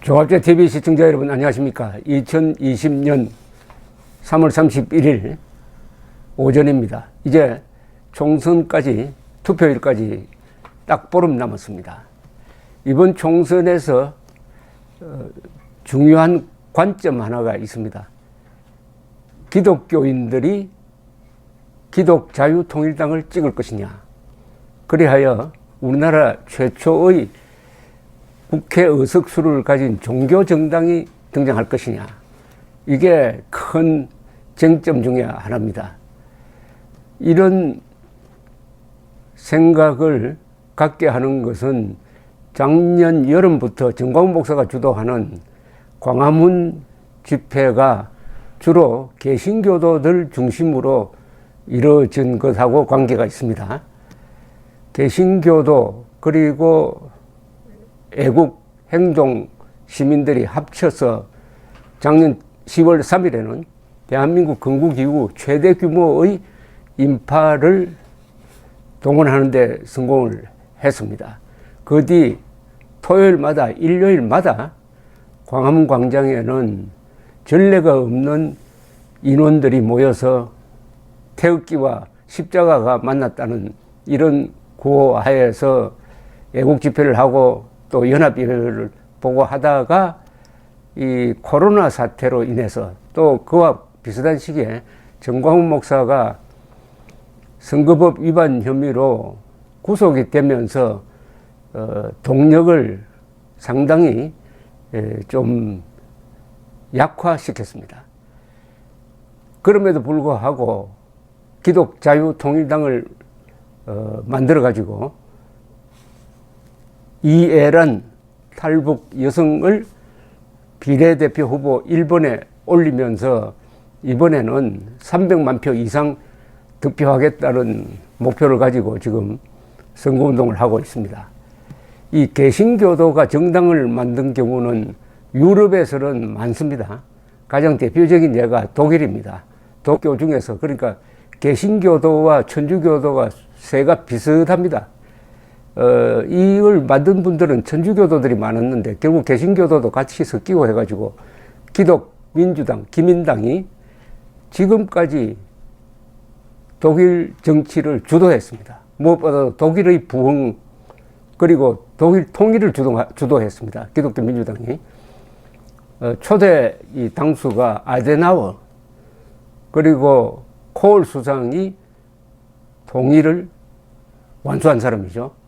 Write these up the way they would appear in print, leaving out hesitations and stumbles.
조합제 TV 시청자 여러분 안녕하십니까. 2020년 3월 31일 오전입니다. 이제 총선까지 투표일까지 딱 보름 남았습니다. 이번 총선에서 중요한 관점 하나가 있습니다. 기독교인들이 기독자유통일당을 찍을 것이냐, 그리하여 우리나라 최초의 국회 의석수를 가진 종교정당이 등장할 것이냐, 이게 큰 쟁점 중에 하나입니다. 이런 생각을 갖게 하는 것은 작년 여름부터 정광훈 목사가 주도하는 광화문 집회가 주로 개신교도들 중심으로 이루어진 것하고 관계가 있습니다. 개신교도 그리고 애국 행동 시민들이 합쳐서 작년 10월 3일에는 대한민국 건국 이후 최대 규모의 인파를 동원하는 데 성공을 했습니다. 그 뒤 토요일마다 일요일마다 광화문 광장에는 전례가 없는 인원들이 모여서 태극기와 십자가가 만났다는 이런 구호하에서 애국 집회를 하고 또 연합일을 보고 하다가 이 코로나 사태로 인해서 또 그와 비슷한 시기에 정광훈 목사가 선거법 위반 혐의로 구속이 되면서 동력을 상당히 좀 약화시켰습니다. 그럼에도 불구하고 기독자유통일당을 만들어 가지고 이애란 탈북 여성을 비례대표 후보 1번에 올리면서 이번에는 300만 표 이상 득표하겠다는 목표를 가지고 지금 선거운동을 하고 있습니다. 이 개신교도가 정당을 만든 경우는 유럽에서는 많습니다. 가장 대표적인 예가 독일입니다. 독교 중에서, 그러니까 개신교도와 천주교도가 세가 비슷합니다. 이걸 만든 분들은 천주교도들이 많았는데 결국 개신교도도 같이 섞이고 해가지고 기독민주당, 기민당이 지금까지 독일 정치를 주도했습니다. 무엇보다도 독일의 부흥 그리고 독일 통일을 주도했습니다. 기독교 민주당이. 초대 이 당수가 아데나워 그리고 코hl 수상이 통일을 완수한 사람이죠.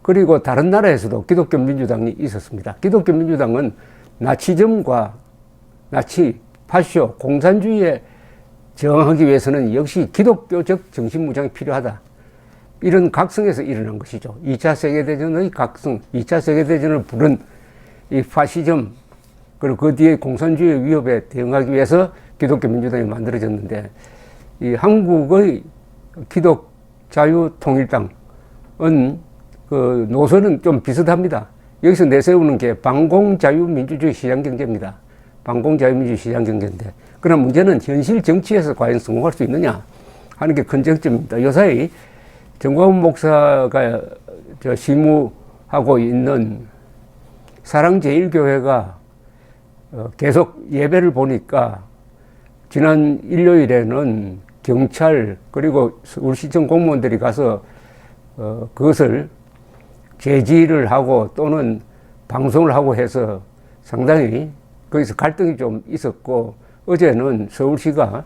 그리고 다른 나라에서도 기독교 민주당이 있었습니다. 기독교 민주당은 나치즘과 나치, 파쇼, 공산주의에 저항하기 위해서는 역시 기독교적 정신무장이 필요하다. 이런 각성에서 일어난 것이죠. 2차 세계대전의 각성, 2차 세계대전을 부른 이 파시즘, 그리고 그 뒤에 공산주의 위협에 대응하기 위해서 기독교 민주당이 만들어졌는데, 이 한국의 기독자유통일당은 그 노선은 좀 비슷합니다. 여기서 내세우는 게 반공자유민주주의 시장경제입니다. 반공자유민주주의 시장경제인데, 그러나 문제는 현실 정치에서 과연 성공할 수 있느냐 하는 게 큰 쟁점입니다. 요사이 정광훈 목사가 시무하고 있는 사랑제일교회가 계속 예배를 보니까 지난 일요일에는 경찰 그리고 서울시청 공무원들이 가서 그것을 제지를 하고 또는 방송을 하고 해서 상당히 거기서 갈등이 좀 있었고, 어제는 서울시가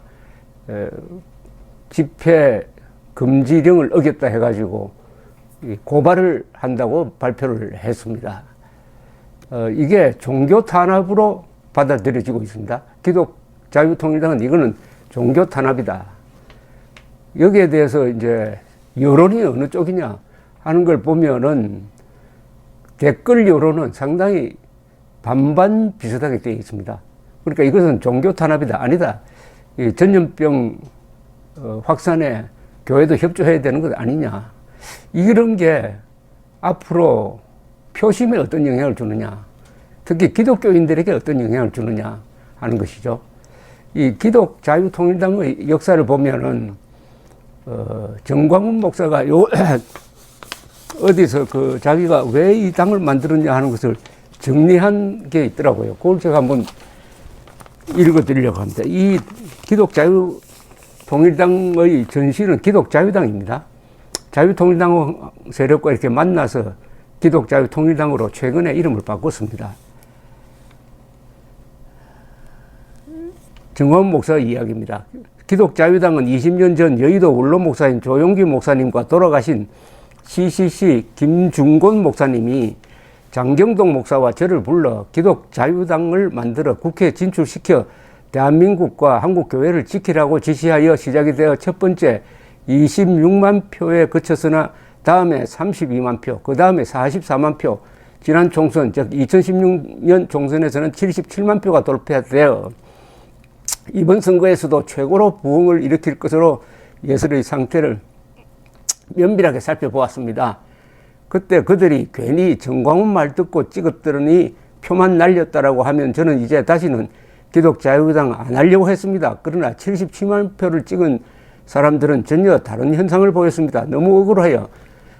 집회 금지령을 어겼다 해가지고 고발을 한다고 발표를 했습니다. 이게 종교 탄압으로 받아들여지고 있습니다. 기독자유통일당은 이거는 종교 탄압이다. 여기에 대해서 이제 여론이 어느 쪽이냐 하는 걸 보면은 댓글 여론은 상당히 반반 비슷하게 되어 있습니다. 그러니까 이것은 종교 탄압이다. 아니다. 이 전염병 확산에 교회도 협조해야 되는 것 아니냐. 이런 게 앞으로 표심에 어떤 영향을 주느냐, 특히 기독교인들에게 어떤 영향을 주느냐 하는 것이죠. 이 기독자유통일당의 역사를 보면은 정광훈 목사가 어디서 자기가 왜 이 당을 만들었냐 하는 것을 정리한 게 있더라고요. 그걸 제가 한번 읽어드리려고 합니다. 이 기독자유통일당의 전신은 기독자유당입니다. 자유통일당 세력과 이렇게 만나서 기독자유통일당으로 최근에 이름을 바꿨습니다. 정광훈 목사의 이야기입니다. 기독자유당은 20년 전 여의도 원로 목사인 조용기 목사님과 돌아가신 CCC 김중곤 목사님이 장경동 목사와 저를 불러 기독자유당을 만들어 국회에 진출시켜 대한민국과 한국교회를 지키라고 지시하여 시작이 되어 첫 번째 26만 표에 그쳤으나 다음에 32만 표, 그 다음에 44만 표, 지난 총선, 즉 2016년 총선에서는 77만 표가 돌파되어 이번 선거에서도 최고로 부흥을 일으킬 것으로 예설의 상태를 면밀하게 살펴보았습니다. 그때 그들이 괜히 정광훈 말 듣고 찍었더니 표만 날렸다라고 하면 저는 이제 다시는 기독자유당 안 하려고 했습니다. 그러나 77만 표를 찍은 사람들은 전혀 다른 현상을 보였습니다. 너무 억울해요.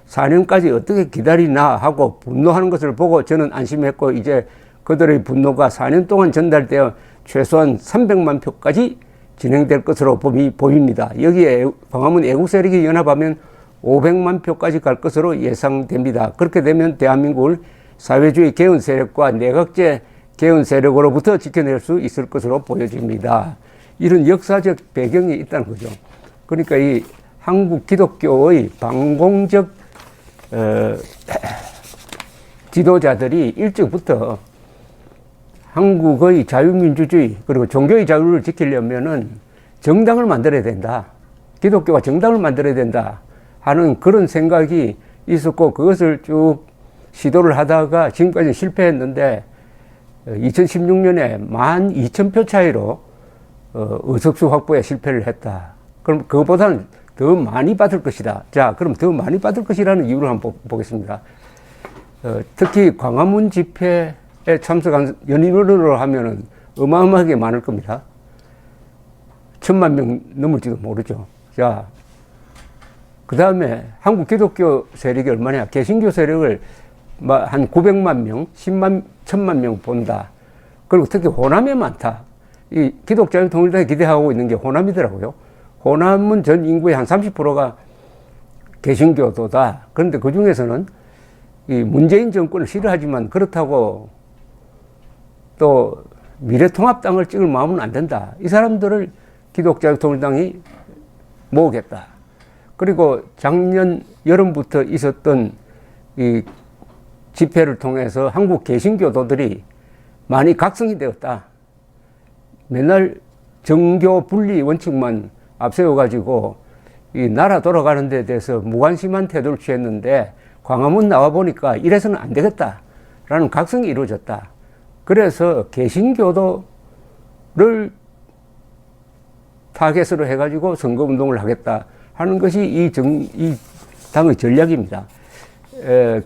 4년까지 어떻게 기다리나 하고 분노하는 것을 보고 저는 안심했고 이제 그들의 분노가 4년 동안 전달되어 최소한 300만 표까지 진행될 것으로 보입니다. 여기에 광화문 애국 세력이 연합하면 500만 표까지 갈 것으로 예상됩니다. 그렇게 되면 대한민국을 사회주의 개헌 세력과 내각제 개헌 세력으로부터 지켜낼 수 있을 것으로 보여집니다. 이런 역사적 배경이 있다는 거죠. 그러니까 이 한국 기독교의 반공적 지도자들이 일찍부터 한국의 자유민주주의 그리고 종교의 자유를 지키려면은 정당을 만들어야 된다. 기독교가 정당을 만들어야 된다 하는 그런 생각이 있었고 그것을 쭉 시도를 하다가 지금까지 실패했는데 2016년에 12,000표 차이로 의석수 확보에 실패를 했다. 그럼 그거보다는 더 많이 받을 것이다. 자, 그럼 더 많이 받을 것이라는 이유를 한번 보겠습니다. 특히 광화문 집회에 참석한 연인으로 하면은 어마어마하게 많을 겁니다. 1,000만 명 넘을지도 모르죠. 자, 그 다음에 한국 기독교 세력이 얼마냐? 개신교 세력을 한 900만 명, 1,000만 명 본다. 그리고 특히 호남에 많다. 이 기독자유통일당이 기대하고 있는 게 호남이더라고요. 호남은 전 인구의 한 30%가 개신교도다. 그런데 그 중에서는 이 문재인 정권을 싫어하지만 그렇다고 또 미래통합당을 찍을 마음은 안 된다. 이 사람들을 기독자유통일당이 모으겠다. 그리고 작년 여름부터 있었던 이 집회를 통해서 한국 개신교도들이 많이 각성이 되었다. 맨날 정교 분리 원칙만 앞세워가지고 이 나라 돌아가는 데 대해서 무관심한 태도를 취했는데 광화문 나와 보니까 이래서는 안 되겠다라는 각성이 이루어졌다. 그래서 개신교도를 타겟으로 해가지고 선거운동을 하겠다 하는 것이 이 당의 전략입니다.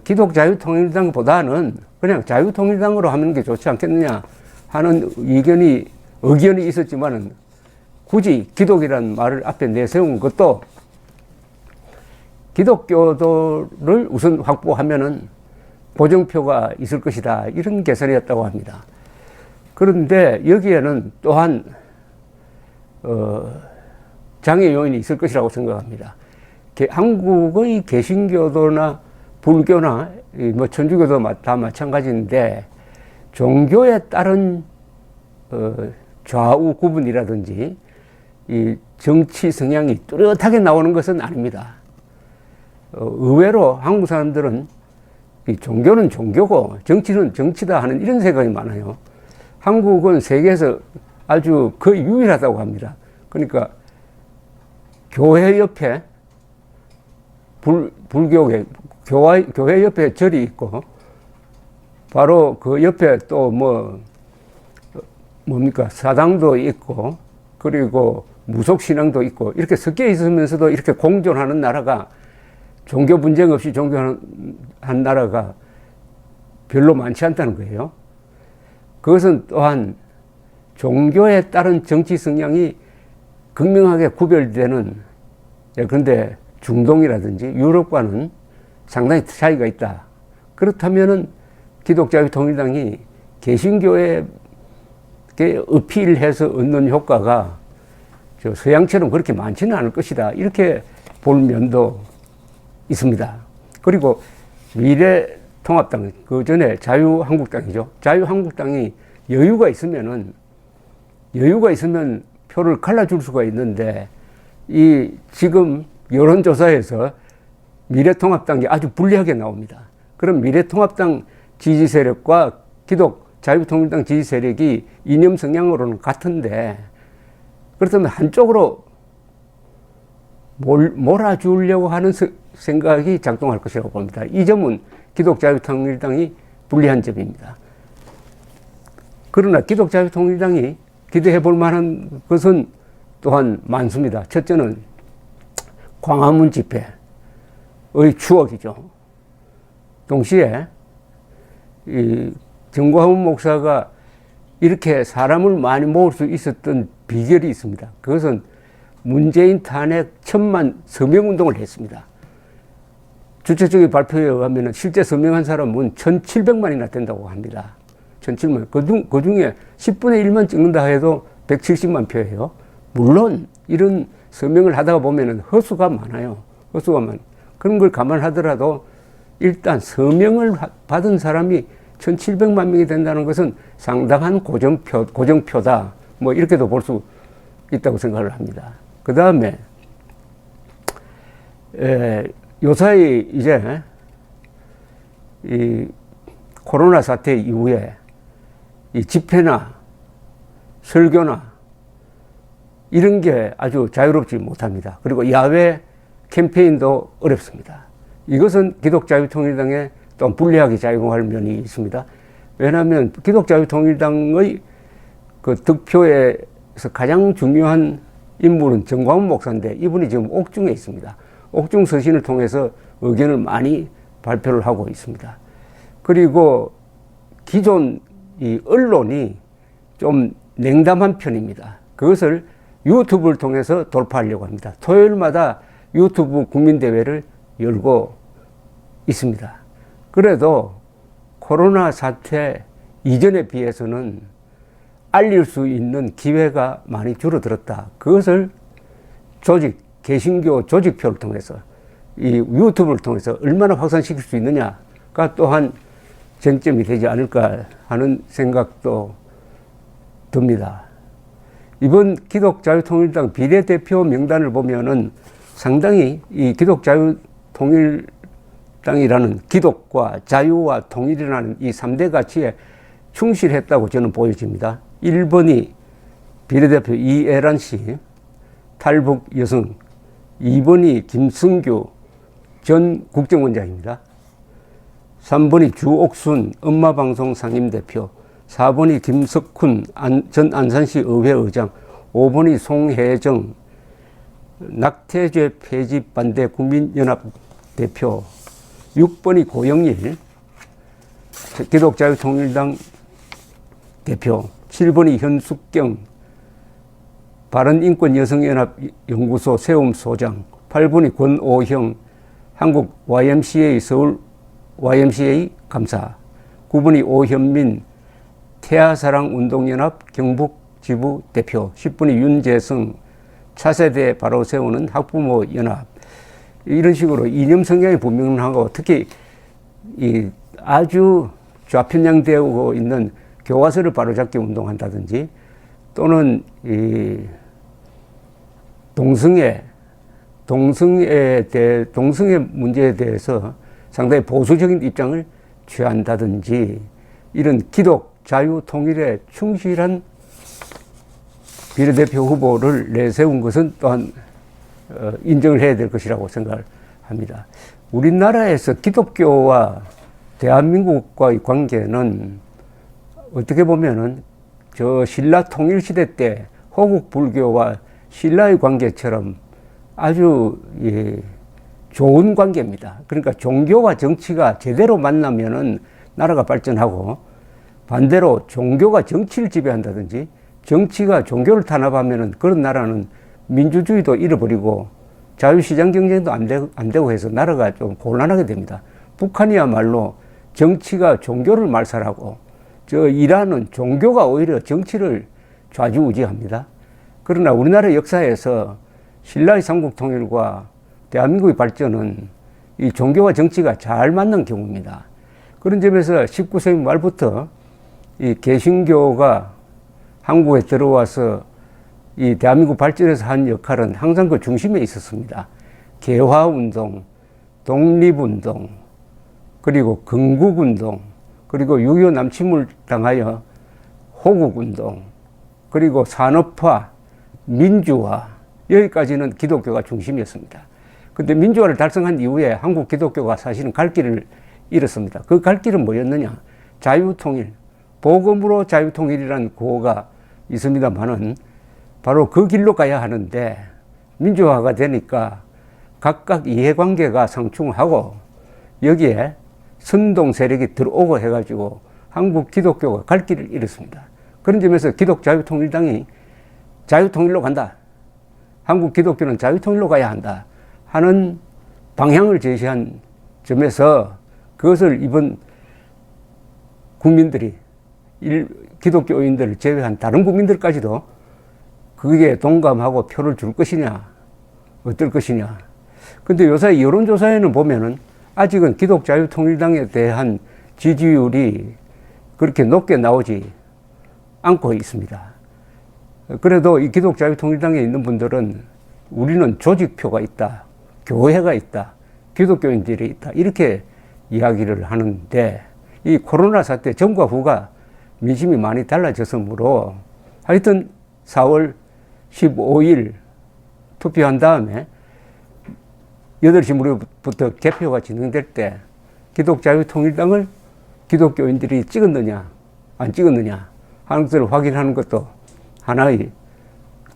기독자유통일당보다는 그냥 자유통일당으로 하는 게 좋지 않겠느냐 하는 의견이 있었지만은 굳이 기독이라는 말을 앞에 내세운 것도 기독교도를 우선 확보하면은 보정표가 있을 것이다. 이런 계산이었다고 합니다. 그런데 여기에는 또한, 장애 요인이 있을 것이라고 생각합니다. 한국의 개신교도나 불교나 뭐 천주교도 다 마찬가지인데 종교에 따른 좌우 구분이라든지 이 정치 성향이 뚜렷하게 나오는 것은 아닙니다. 의외로 한국 사람들은 이 종교는 종교고 정치는 정치다 하는 이런 생각이 많아요. 한국은 세계에서 아주 거의 유일하다고 합니다. 그러니까 교회 옆에 불교계 교회 옆에 절이 있고 바로 그 옆에 또 뭡니까 사당도 있고 그리고 무속신앙도 있고 이렇게 섞여 있으면서도 이렇게 공존하는 나라가 종교 분쟁 없이 종교한 나라가 별로 많지 않다는 거예요. 그것은 또한 종교에 따른 정치 성향이 극명하게 구별되는, 그런데 중동이라든지 유럽과는 상당히 차이가 있다. 그렇다면은 기독자유통일당이 개신교에 어필해서 얻는 효과가 저 서양처럼 그렇게 많지는 않을 것이다. 이렇게 볼 면도 있습니다. 그리고 미래통합당, 그 전에 자유한국당이죠. 자유한국당이 여유가 있으면 표를 갈라줄 수가 있는데, 이 지금 여론조사에서 미래통합당이 아주 불리하게 나옵니다. 그럼 미래통합당 지지 세력과 자유통일당 지지 세력이 이념 성향으로는 같은데, 그렇다면 한쪽으로 몰아주려고 하는 생각이 작동할 것이라고 봅니다. 이 점은 기독자유통일당이 불리한 점입니다. 그러나 기독자유통일당이 기대해 볼 만한 것은 또한 많습니다. 첫째는 광화문 집회의 추억이죠. 동시에 이 정광훈 목사가 이렇게 사람을 많이 모을 수 있었던 비결이 있습니다. 그것은 문재인 탄핵 1000만 서명운동을 했습니다. 주최 측의 발표에 의하면 실제 서명한 사람은 1700만이나 된다고 합니다. 1700만. 그 중에 10분의 1만 찍는다 해도 170만 표예요. 물론 이런 서명을 하다가 보면 허수가 많아요. 그런 걸 감안하더라도 일단 서명을 받은 사람이 1700만 명이 된다는 것은 상당한 고정표다. 뭐 이렇게도 볼 수 있다고 생각을 합니다. 그 다음에 요사이 이제 이 코로나 사태 이후에 이 집회나 설교나 이런 게 아주 자유롭지 못합니다. 그리고 야외 캠페인도 어렵습니다. 이것은 기독자유통일당에 또 불리하게 작용할 면이 있습니다. 왜냐하면 기독자유통일당의 그 득표에서 가장 중요한 인물은 정광훈 목사인데, 이분이 지금 옥중에 있습니다. 옥중 서신을 통해서 의견을 많이 발표를 하고 있습니다. 그리고 기존 이 언론이 좀 냉담한 편입니다. 그것을 유튜브를 통해서 돌파하려고 합니다. 토요일마다 유튜브 국민대회를 열고 있습니다. 그래도 코로나 사태 이전에 비해서는 알릴 수 있는 기회가 많이 줄어들었다. 그것을 개신교 조직표를 통해서, 이 유튜브를 통해서 얼마나 확산시킬 수 있느냐가 또한 쟁점이 되지 않을까 하는 생각도 듭니다. 이번 기독자유통일당 비례대표 명단을 보면은 상당히 이 기독자유통일당이라는 기독과 자유와 통일이라는 이 3대 가치에 충실했다고 저는 보여집니다. 1번이 비례대표 이애란 씨, 탈북 여성. 2번이 김승규 전 국정원장입니다. 3번이 주옥순 엄마방송 상임대표, 4번이 김석훈 전 안산시 의회 의장, 5번이 송혜정 낙태죄 폐지 반대 국민연합 대표, 6번이 고영일 기독자유통일당 대표, 7번이 현숙경 바른인권여성연합연구소 세움소장, 8번이 권오형 한국 YMCA 서울 YMCA 감사, 9번이 오현민 태아사랑운동연합 경북지부 대표, 10번이 윤재성 차세대 바로 세우는 학부모연합. 이런 식으로 이념 성향이 분명하고, 특히 이 아주 좌편향되고 있는 교과서를 바로잡기 운동한다든지, 또는 이 동성애 문제에 대해서 상당히 보수적인 입장을 취한다든지, 이런 기독 자유 통일에 충실한 비례대표 후보를 내세운 것은 또한 인정을 해야 될 것이라고 생각을 합니다. 우리나라에서 기독교와 대한민국과의 관계는 어떻게 보면은 저 신라 통일시대 때 호국 불교와 신라의 관계처럼 아주 좋은 관계입니다. 그러니까 종교와 정치가 제대로 만나면은 나라가 발전하고, 반대로 종교가 정치를 지배한다든지 정치가 종교를 탄압하면은 그런 나라는 민주주의도 잃어버리고 자유시장 경쟁도 안 되고 해서 나라가 좀 곤란하게 됩니다. 북한이야말로 정치가 종교를 말살하고 저 이란은 종교가 오히려 정치를 좌지우지합니다. 그러나 우리나라 역사에서 신라의 삼국통일과 대한민국의 발전은 이 종교와 정치가 잘 맞는 경우입니다. 그런 점에서 19세기 말부터 이 개신교가 한국에 들어와서 이 대한민국 발전에서 한 역할은 항상 그 중심에 있었습니다. 개화운동, 독립운동, 그리고 건국운동, 그리고 6.25 남침을 당하여 호국운동, 그리고 산업화, 민주화, 여기까지는 기독교가 중심이었습니다. 근데 민주화를 달성한 이후에 한국 기독교가 사실은 갈 길을 잃었습니다. 그 갈 길은 뭐였느냐? 자유통일, 복음으로 자유통일이라는 구호가 있습니다만은 바로 그 길로 가야 하는데 민주화가 되니까 각각 이해관계가 상충하고 여기에 선동 세력이 들어오고 해가지고 한국 기독교가 갈 길을 잃었습니다. 그런 점에서 기독자유통일당이 자유통일로 간다. 한국 기독교는 자유통일로 가야 한다. 하는 방향을 제시한 점에서 그것을 이번 국민들이 기독교인들을 제외한 다른 국민들까지도 그게 동감하고 표를 줄 것이냐, 어떨 것이냐. 근데 요새 여론조사에는 보면은 아직은 기독자유통일당에 대한 지지율이 그렇게 높게 나오지 않고 있습니다. 그래도 이 기독자유통일당에 있는 분들은 우리는 조직표가 있다, 교회가 있다, 기독교인들이 있다, 이렇게 이야기를 하는데 이 코로나 사태 전과 후가 민심이 많이 달라졌으므로 하여튼 4월 15일 투표한 다음에 8시 무렵부터 개표가 진행될 때 기독자유통일당을 기독교인들이 찍었느냐 안 찍었느냐 하는 것을 확인하는 것도 하나의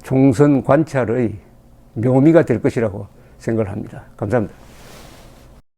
총선 관찰의 묘미가 될 것이라고 생각을 합니다. 감사합니다.